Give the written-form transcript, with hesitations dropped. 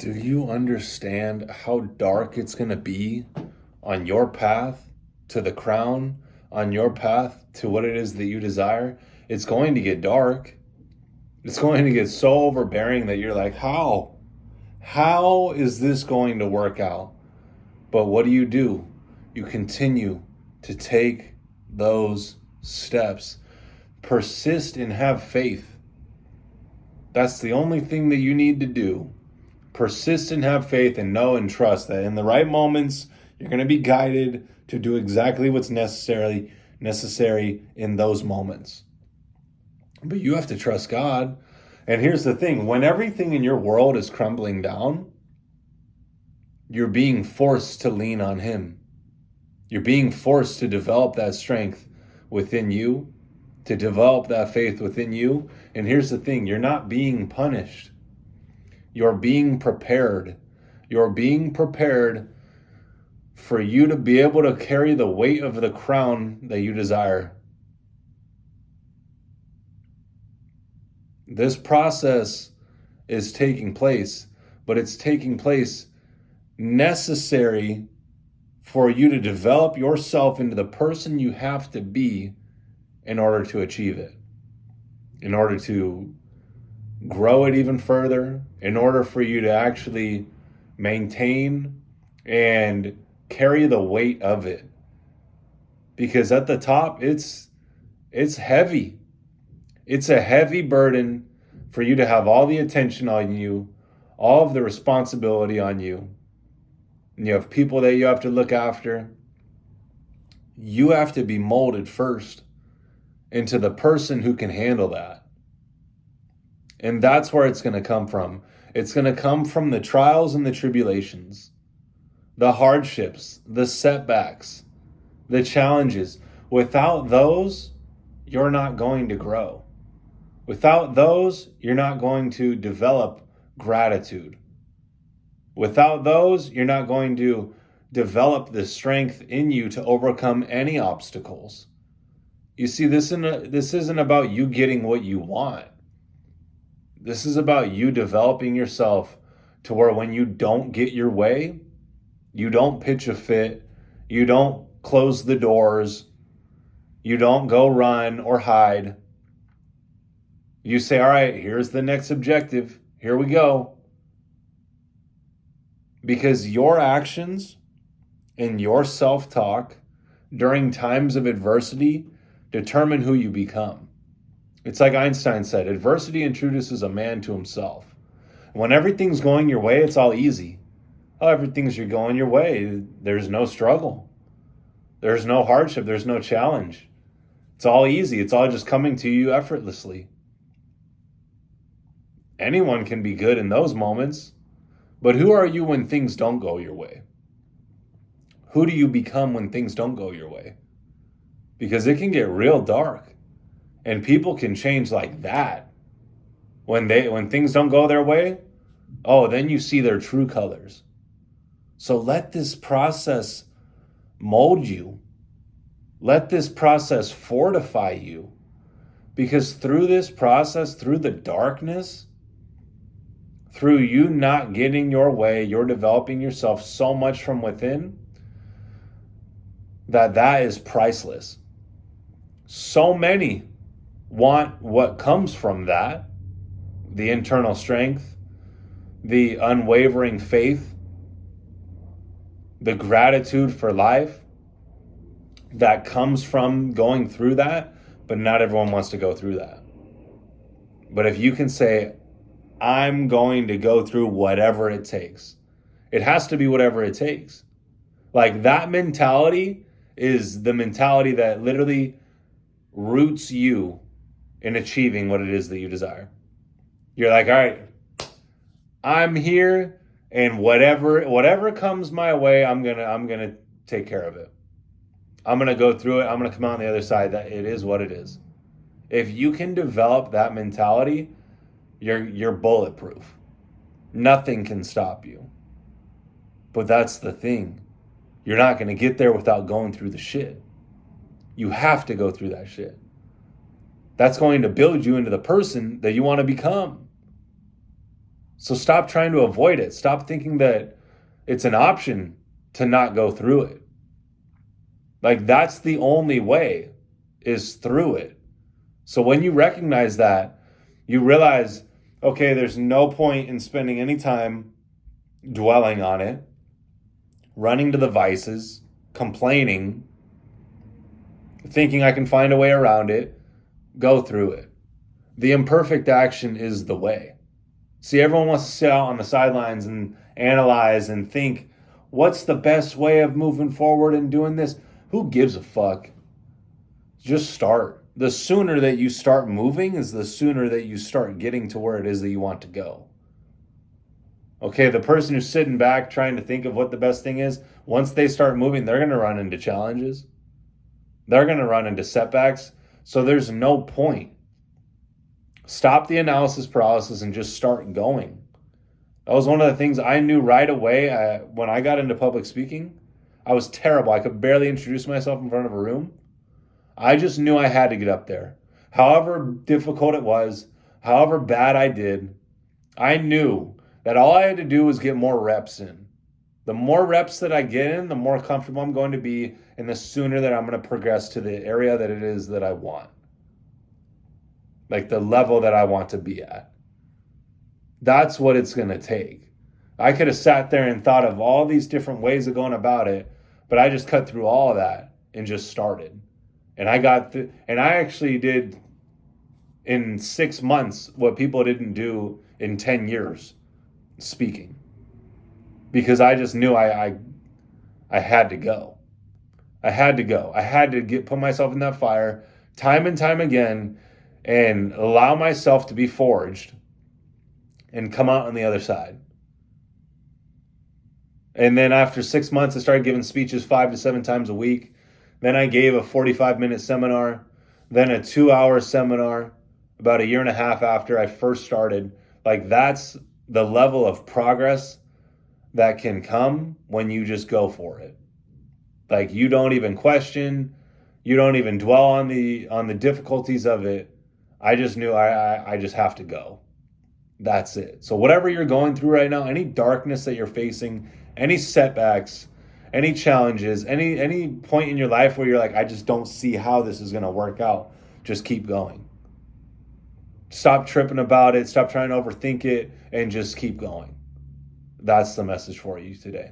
Do you understand how dark it's going to be on your path to the crown, on your path to what it is that you desire? It's going to get dark. It's going to get so overbearing that you're like, how? How is this going to work out? But what do? You continue to take those steps. Persist and have faith. That's the only thing that you need to do. Persist and have faith and know and trust that in the right moments, you're going to be guided to do exactly what's necessary in those moments. But you have to trust God. And here's the thing, when everything in your world is crumbling down, you're being forced to lean on Him. You're being forced to develop that strength within you, to develop that faith within you. And here's the thing, you're not being punished. You're being prepared. You're being prepared for you to be able to carry the weight of the crown that you desire. This process is taking place, but it's taking place necessary for you to develop yourself into the person you have to be in order to achieve it, in order to grow it even further, in order for you to actually maintain and carry the weight of it. Because at the top, it's heavy. It's a heavy burden for you to have all the attention on you, all of the responsibility on you. And you have people that you have to look after. You have to be molded first into the person who can handle that. And that's where it's going to come from. It's going to come from the trials and the tribulations, the hardships, the setbacks, the challenges. Without those, you're not going to grow. Without those, you're not going to develop gratitude. Without those, you're not going to develop the strength in you to overcome any obstacles. You see, this isn't about you getting what you want. This is about you developing yourself to where when you don't get your way, you don't pitch a fit, you don't close the doors, you don't go run or hide. You say, all right, here's the next objective. Here we go. Because your actions and your self-talk during times of adversity determine who you become. It's like Einstein said, adversity introduces a man to himself. When everything's going your way, it's all easy. Oh, everything's going your way. There's no struggle. There's no hardship. There's no challenge. It's all easy. It's all just coming to you effortlessly. Anyone can be good in those moments. But who are you when things don't go your way? Who do you become when things don't go your way? Because it can get real dark. And people can change like that. When things don't go their way, oh, then you see their true colors. So let this process mold you. Let this process fortify you. Because through this process, through the darkness, through you not getting your way, you're developing yourself so much from within that is priceless. So many want what comes from that, the internal strength, the unwavering faith, the gratitude for life that comes from going through that, but not everyone wants to go through that. But if you can say, I'm going to go through whatever it takes. It has to be whatever it takes. Like that mentality is the mentality that literally roots you in achieving what it is that you desire. You're like, all right, I'm here and whatever comes my way, I'm gonna take care of it. I'm gonna go through it. I'm gonna come out on the other side. That it is what it is. If you can develop that mentality, you're bulletproof. Nothing can stop you. But that's the thing. You're not going to get there without going through the shit. You have to go through that shit. That's going to build you into the person that you want to become. So stop trying to avoid it. Stop thinking that it's an option to not go through it. Like, that's the only way, is through it. So when you recognize that, you realize, okay, there's no point in spending any time dwelling on it, running to the vices, complaining, thinking I can find a way around it. Go through it. The imperfect action is the way. See, everyone wants to sit out on the sidelines and analyze and think, what's the best way of moving forward and doing this? Who gives a fuck? Just start. The sooner that you start moving is the sooner that you start getting to where it is that you want to go. Okay, the person who's sitting back trying to think of what the best thing is, once they start moving, they're going to run into challenges. They're going to run into setbacks. So there's no point. Stop the analysis paralysis and just start going. That was one of the things I knew right away. When I got into public speaking, I was terrible. I could barely introduce myself in front of a room. I just knew I had to get up there. However difficult it was, however bad I did, I knew that all I had to do was get more reps in. The more reps that I get in, the more comfortable I'm going to be, and the sooner that I'm going to progress to the area that it is that I want. Like the level that I want to be at. That's what it's going to take. I could have sat there and thought of all these different ways of going about it, but I just cut through all of that and just started. And I actually did in 6 months what people didn't do in 10 years speaking. Because I just knew I had to go. I had to go. I had to put myself in that fire time and time again and allow myself to be forged and come out on the other side. And then after 6 months, I started giving speeches 5 to 7 times a week. Then I gave a 45-minute seminar, then a 2-hour seminar about a year and a half after I first started. Like, that's the level of progress that can come when you just go for it. Like, you don't even question, you don't even dwell on the difficulties of it. I just knew I just have to go. That's it. So whatever you're going through right now, any darkness that you're facing, any setbacks, any challenges, any point in your life where you're like, I just don't see how this is going to work out, just keep going. Stop tripping about it. Stop trying to overthink it and just keep going. That's the message for you today.